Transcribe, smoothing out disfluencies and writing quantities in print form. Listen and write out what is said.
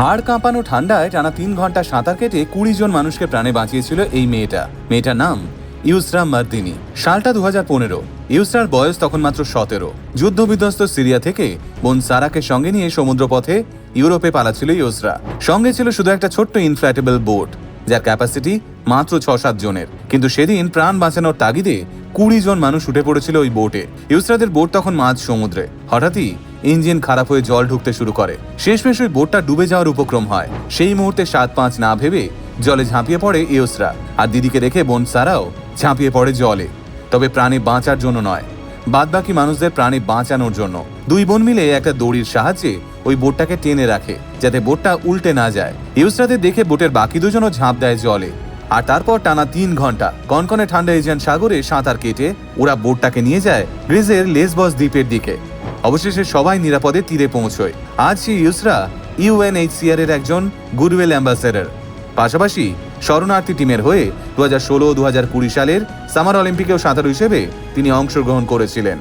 হাড় কাঁপানো ঠান্ডায় টানা 3 ঘন্টা সাঁতার কেটে 20 জন মানুষকে প্রাণে বাঁচিয়েছিল এই মেয়েটার নাম ইউসরা মার্দিনি। সালটা 2015। ইউসরার বয়স তখন মাত্র 17। যুদ্ধবিধ্বস্ত সিরিয়া থেকে বোন সারাকে সঙ্গে নিয়ে সমুদ্রপথে ইউরোপে পালাচ্ছিল ইউসরা। সঙ্গে ছিল শুধু একটা ছোট্ট ইনফ্ল্যাটেবল বোট, যার ক্যাপাসিটি মাত্র 6-7 জনের। কিন্তু সেদিন প্রাণ বাঁচানোর তাগিদে 20 জন মানুষ উঠে পড়েছিল ওই বোটে। ইউসরাদের বোট তখন মাঝ সমুদ্রে। হঠাৎই ইঞ্জিন খারাপ হয়ে জল ঢুকতে শুরু করে। শেষমেশ ওই বোটটা ডুবে যাওয়ার উপক্রম হয়। সেই মুহূর্তে 7-5 না ভেবে জলে ঝাঁপিয়ে পড়ে ইউসরা, আর দিদিকে রেখে বোন সারাও ঝাঁপিয়ে পড়ে জলে। তবে প্রাণে বাঁচার জন্য নয়, বাদবাকি মানুষদের প্রাণে বাঁচানোর জন্য। দুই বোন মিলে একটা দড়ির সাহায্যে ওই বোটটাকে টেনে রাখে, যাতে বোটটা উল্টে না যায়। ইউসরাদের দেখে বোটের বাকি দুজনও ঝাঁপ দেয় জলে। আর তারপর টানা 3 ঘন্টা কনকনে ঠান্ডা এজিয়ান সাগরে সাঁতার কেটে ওরা বোটটাকে নিয়ে যায় গ্রিসের লেসবস দ্বীপের দিকে। অবশেষে সবাই নিরাপদে তীরে পৌঁছয়। আজ সেই ইউসরা UNHCR এর একজন গুডউইল অ্যাম্বাসেডর। পাশাপাশি শরণার্থী টিমের হয়ে 2016-2020 সালের সামার অলিম্পিকেও সাঁতারু হিসেবে তিনি অংশগ্রহণ করেছিলেন।